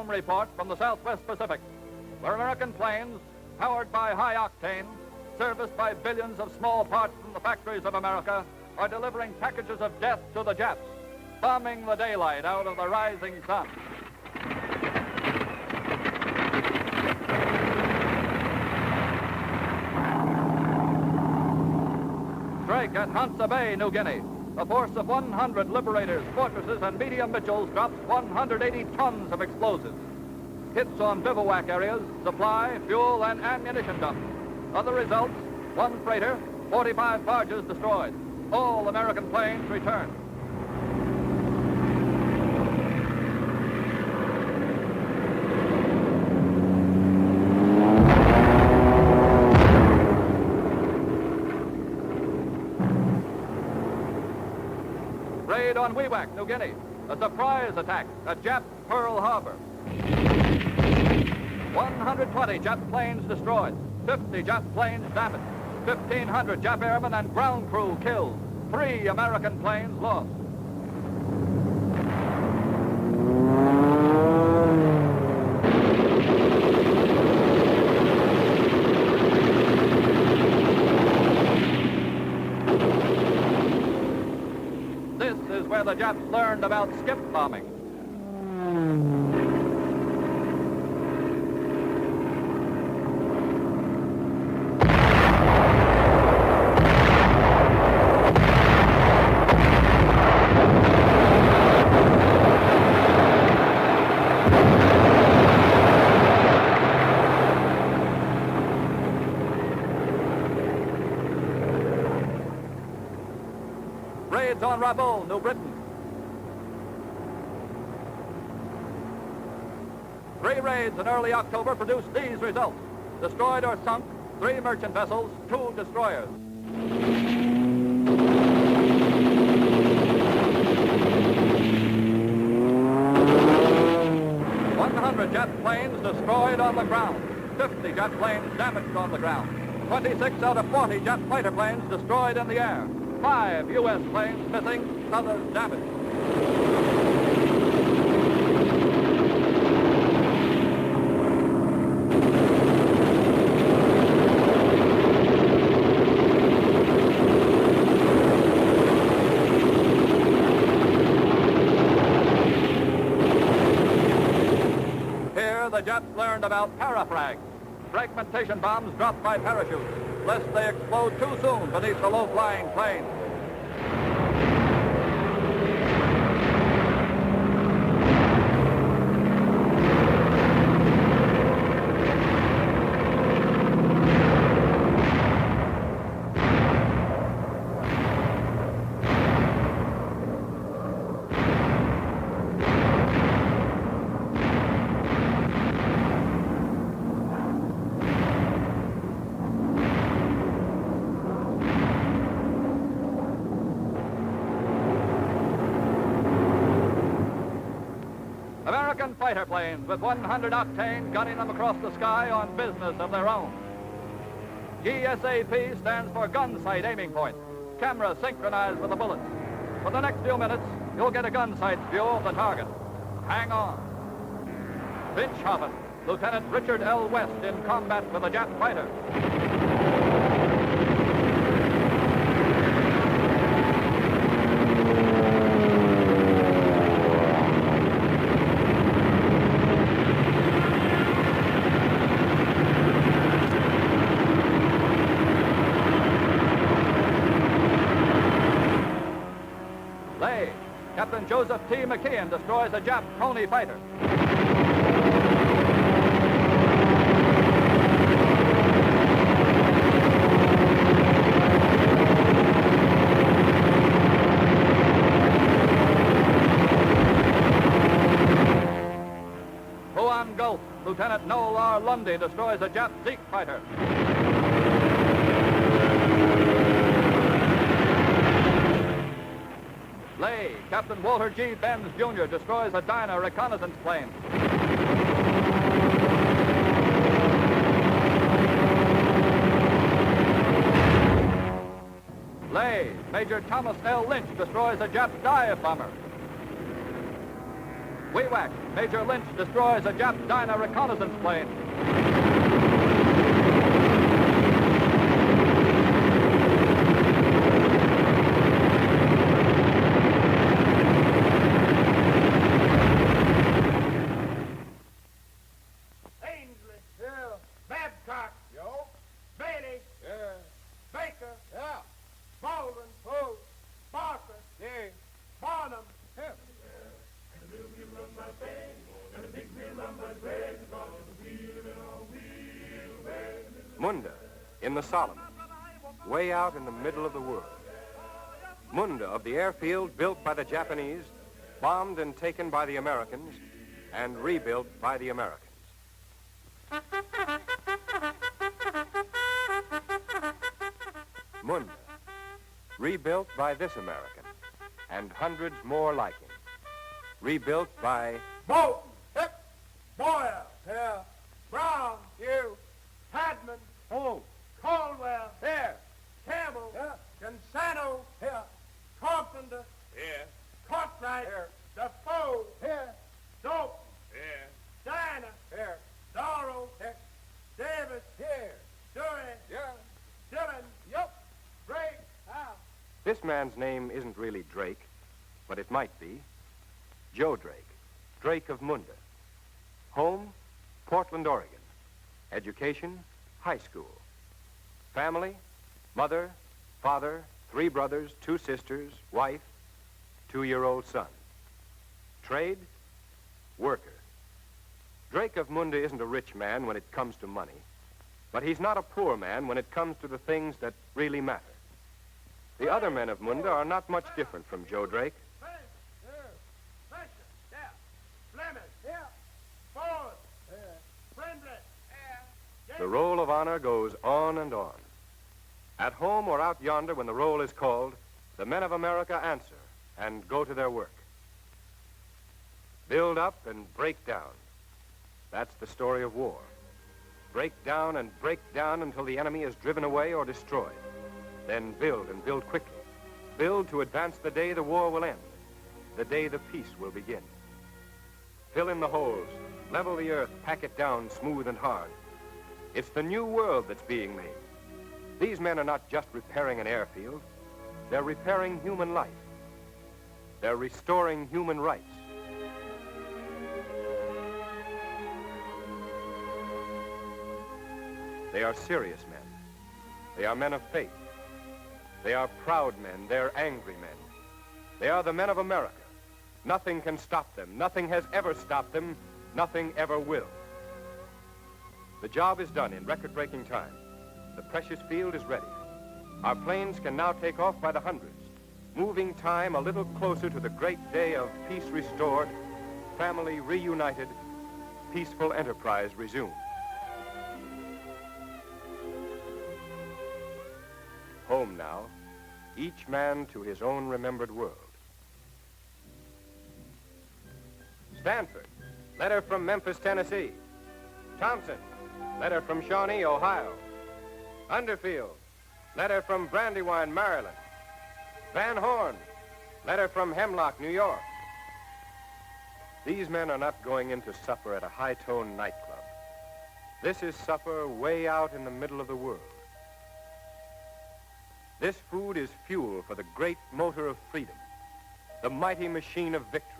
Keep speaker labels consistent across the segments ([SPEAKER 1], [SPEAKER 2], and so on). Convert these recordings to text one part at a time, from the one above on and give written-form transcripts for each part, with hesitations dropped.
[SPEAKER 1] home report from the Southwest Pacific, where American planes, powered by high octane, serviced by billions of small parts from the factories of America, are delivering packages of death to the Japs, bombing the daylight out of the rising sun. Strike at Hansa Bay, New Guinea. A force of 100 Liberators, Fortresses, and medium Mitchells drops 180 tons of explosives. Hits on bivouac areas, supply, fuel, and ammunition dumps. Other results, 1 freighter, 45 barges destroyed. All American planes returned. Raid on Wewak, New Guinea. A surprise attack at Jap Pearl Harbor. 120 Jap planes destroyed. 50 Jap planes damaged. 1,500 Jap airmen and ground crew killed. 3 American planes lost. This is where the Japs learned about skip bombing. Raids on Rabaul, New Britain. 3 raids in early October produced these results. Destroyed or sunk 3 merchant vessels, 2 destroyers. 100 jet planes destroyed on the ground. 50 jet planes damaged on the ground. 26 out of 40 jet fighter planes destroyed in the air. 5 U.S. planes missing, others damaged. Here, the Jets learned about parafrags, fragmentation bombs dropped by parachutes, lest they explode too soon beneath the low-flying planes. American fighter planes with 100 octane gunning them across the sky on business of their own. GSAP stands for Gun Sight Aiming Point. Cameras synchronized with the bullets. For the next few minutes, you'll get a gun sight view of the target. Hang on. Finchhofen, Lieutenant Richard L. West in combat with a Jap fighter. Captain Joseph T. McKeon destroys a Jap Pony fighter. Huan Gulf, Lieutenant Noel R. Lundy destroys a Jap Zeke fighter. Lay, Captain Walter G. Benz, Jr. destroys a Dyna reconnaissance plane. Lay, Major Thomas L. Lynch destroys a Jap dive bomber. Whack, Major Lynch destroys a Jap Dyna reconnaissance plane.
[SPEAKER 2] Ainsley. Yeah. Babcock. Yo. Bailey. Yeah. Baker. Yeah. Baldwin. Oh. Barker. Yeah. Barnum. Yeah.
[SPEAKER 3] Munda, in the Solomon, way out in the middle of the world. Munda of the airfield built by the Japanese, bombed and taken by the Americans, and rebuilt by the Americans. Munda, rebuilt by this American, and hundreds more like him. Rebuilt by
[SPEAKER 2] Bolton. Hip. Boyle. Yeah. Brown. You. Hadman. Oh. Caldwell. Here. Campbell. Yeah. Consano. Here. Carpenter. Here. Cartwright. Here. Defoe. Here. Dope. Here. Dinah. Here. Darrow. Here. Davis. Here. Dewey. Yeah. Dillon. Yup. Drake. How?
[SPEAKER 3] This man's name isn't really Drake, but it might be. Joe Drake, Drake of Munda. Home, Portland, Oregon. Education, high school. Family, mother, father, 3 brothers, 2 sisters, wife, 2-year-old son. Trade, worker. Drake of Munda isn't a rich man when it comes to money, but he's not a poor man when it comes to the things that really matter. The other men of Munda are not much different from Joe Drake. The roll of honor goes on and on. At home or out yonder when the roll is called, the men of America answer and go to their work. Build up and break down. That's the story of war. Break down and break down until the enemy is driven away or destroyed. Then build and build quickly. Build to advance the day the war will end, the day the peace will begin. Fill in the holes, level the earth, pack it down smooth and hard. It's the new world that's being made. These men are not just repairing an airfield. They're repairing human life. They're restoring human rights. They are serious men. They are men of faith. They are proud men. They're angry men. They are the men of America. Nothing can stop them. Nothing has ever stopped them. Nothing ever will. The job is done in record-breaking time. The precious field is ready. Our planes can now take off by the hundreds, moving time a little closer to the great day of peace restored, family reunited, peaceful enterprise resumed. Home now, each man to his own remembered world. Stanford, letter from Memphis, Tennessee. Thompson, letter from Shawnee, Ohio. Underfield, letter from Brandywine, Maryland. Van Horn, letter from Hemlock, New York. These men are not going in to supper at a high-tone nightclub. This is supper way out in the middle of the world. This food is fuel for the great motor of freedom, the mighty machine of victory.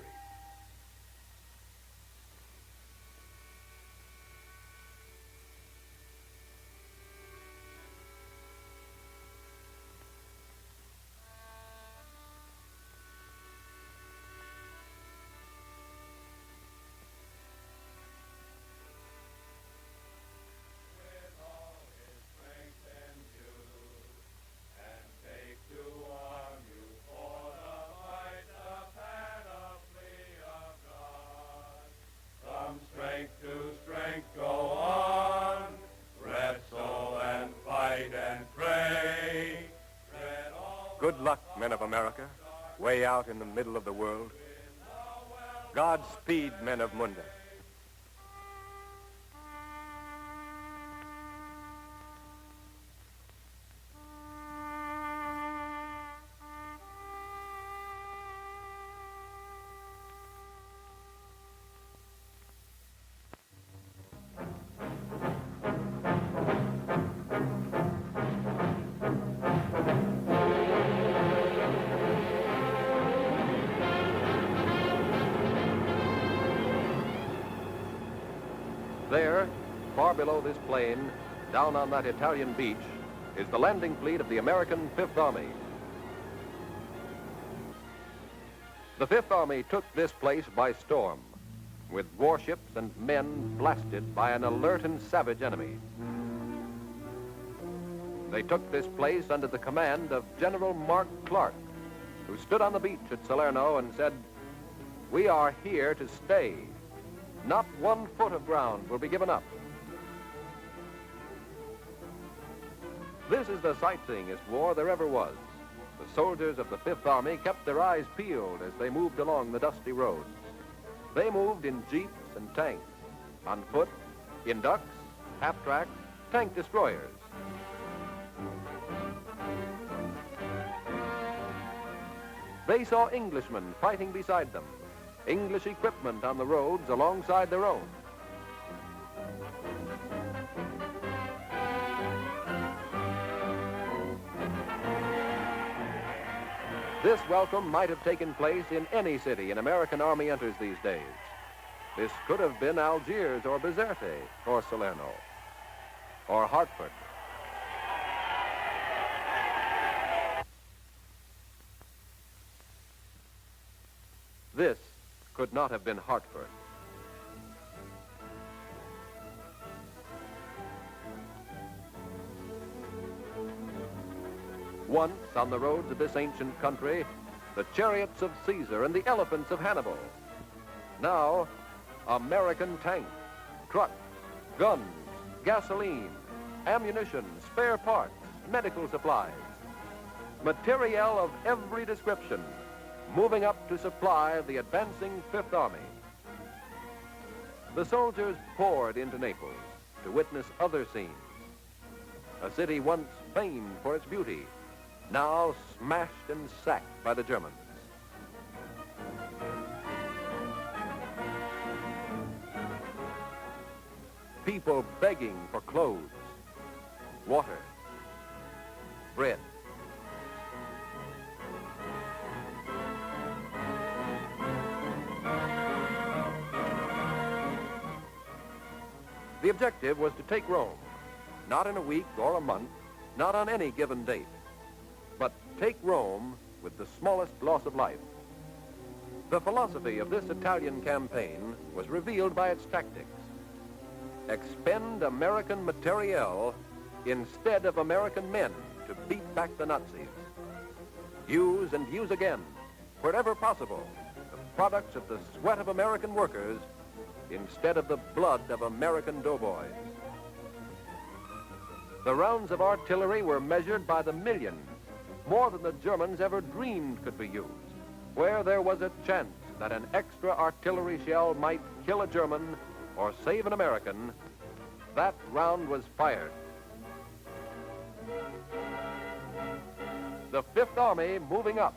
[SPEAKER 3] Good luck, men of America, way out in the middle of the world. Godspeed, men of Munda. far below this plain, down on that Italian beach, is the landing fleet of the American Fifth Army. The Fifth Army took this place by storm, with warships and men blasted by an alert and savage enemy. They took this place under the command of General Mark Clark, who stood on the beach at Salerno and said, "We are here to stay. Not 1 foot of ground will be given up." This is the sightseeingest war there ever was. The soldiers of the Fifth Army kept their eyes peeled as they moved along the dusty roads. They moved in jeeps and tanks, on foot, in ducks, half-tracks, tank destroyers. They saw Englishmen fighting beside them, English equipment on the roads alongside their own. This welcome might have taken place in any city an American army enters these days. This could have been Algiers or Bizerte or Salerno or Hartford. This could not have been Hartford. Once on the roads of this ancient country, the chariots of Caesar and the elephants of Hannibal. Now, American tanks, trucks, guns, gasoline, ammunition, spare parts, medical supplies, materiel of every description, moving up to supply the advancing Fifth Army. The soldiers poured into Naples to witness other scenes. A city once famed for its beauty, now smashed and sacked by the Germans. People begging for clothes, water, bread. The objective was to take Rome, not in a week or a month, not on any given date, but take Rome with the smallest loss of life. The philosophy of this Italian campaign was revealed by its tactics. Expend American materiel instead of American men to beat back the Nazis. Use and use again, wherever possible, the products of the sweat of American workers instead of the blood of American doughboys. The rounds of artillery were measured by the millions, more than the Germans ever dreamed could be used. Where there was a chance that an extra artillery shell might kill a German or save an American, that round was fired. The Fifth Army moving up.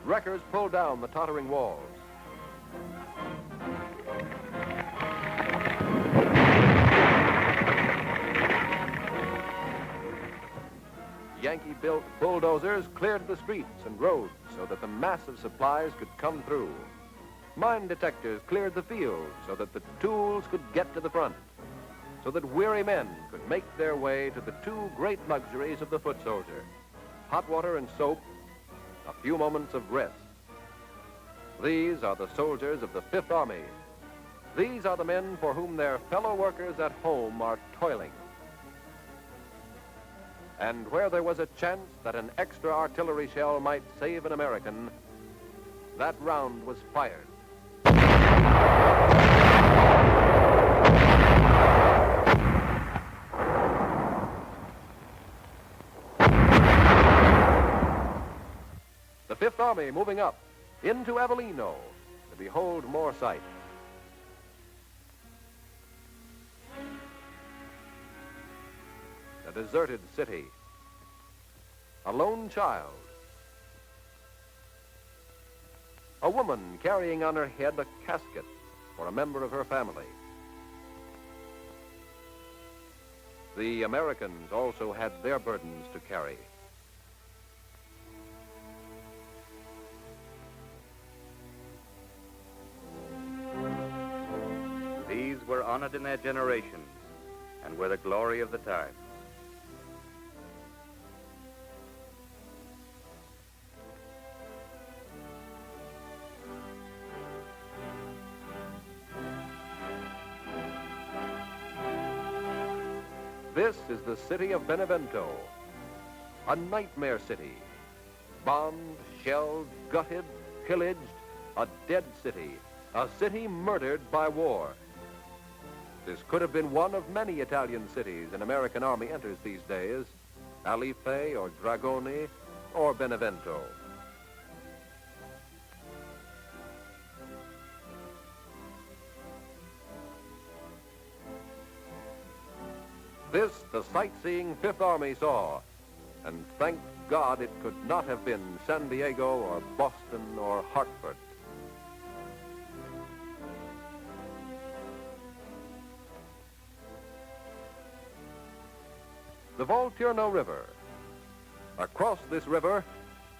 [SPEAKER 3] Wreckers pulled down the tottering walls. Yankee-built bulldozers cleared the streets and roads so that the mass of supplies could come through. Mine detectors cleared the fields so that the tools could get to the front, so that weary men could make their way to the two great luxuries of the foot soldier, hot water and soap, a few moments of rest. These are the soldiers of the Fifth Army. These are the men for whom their fellow workers at home are toiling. And where there was a chance that an extra artillery shell might save an American, that round was fired. The Fifth Army moving up into Avellino to behold more sights. A deserted city, a lone child, a woman carrying on her head a casket for a member of her family. The Americans also had their burdens to carry. These were
[SPEAKER 4] honored in their generations and were the glory of the time.
[SPEAKER 3] This is the city of Benevento, a nightmare city. Bombed, shelled, gutted, pillaged, a dead city, a city murdered by war. This could have been one of many Italian cities an American army enters these days, Alife or Dragoni or Benevento. This, the sightseeing Fifth Army saw, and thank God it could not have been San Diego or Boston or Hartford. The Volturno River. Across this river,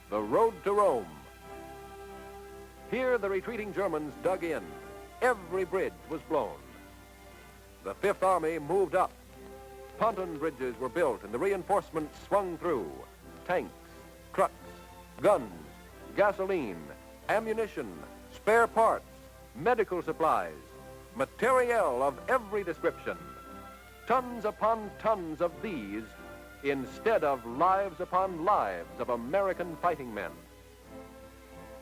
[SPEAKER 3] the road to Rome. Here the retreating Germans dug in. Every bridge was blown. The Fifth Army moved up. Pontoon bridges were built and the reinforcements swung through. Tanks, trucks, guns, gasoline, ammunition, spare parts, medical supplies, materiel of every description. Tons upon tons of these instead of lives upon lives of American fighting men.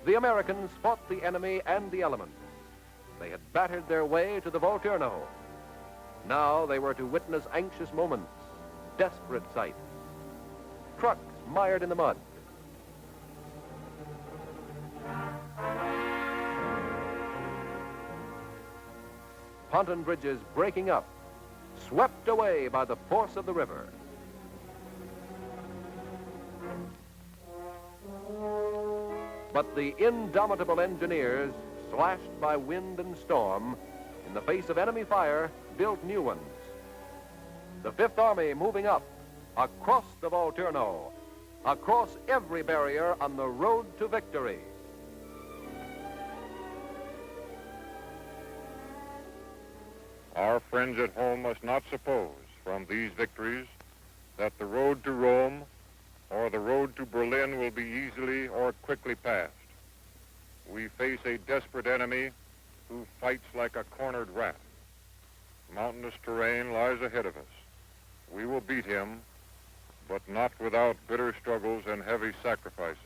[SPEAKER 3] The Americans fought the enemy and the elements. They had battered their way to the Volturno. Now they were to witness anxious moments, desperate sights. Trucks mired in the mud. Pontoon bridges breaking up, swept away by the force of the river. But the indomitable engineers, slashed by wind and storm, in the face of enemy fire, built new ones. The Fifth Army moving up, across the Volturno, across every barrier on the road to victory.
[SPEAKER 5] Our friends at home must not suppose from these victories that the road to Rome or the road to Berlin will be easily or quickly passed. We face a desperate enemy who fights like a cornered rat. Mountainous terrain lies ahead of us. We will beat him, but not without bitter struggles and heavy sacrifices.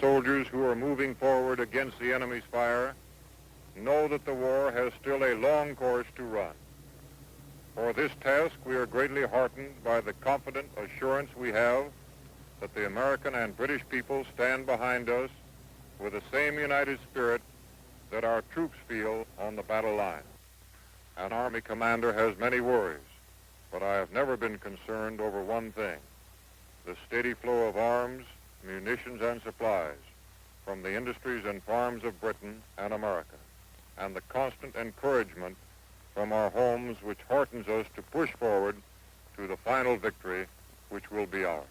[SPEAKER 5] Soldiers who are moving forward against the enemy's fire know that the war has still a long course to run. For this task, we are greatly heartened by the confident assurance we have that the American and British people stand behind us with the same united spirit that our troops feel on the battle line. An Army commander has many worries, but I have never been concerned over one thing: the steady flow of arms, munitions, and supplies from the industries and farms of Britain and America, and the constant encouragement from our homes which heartens us to push forward to the final victory which will be ours.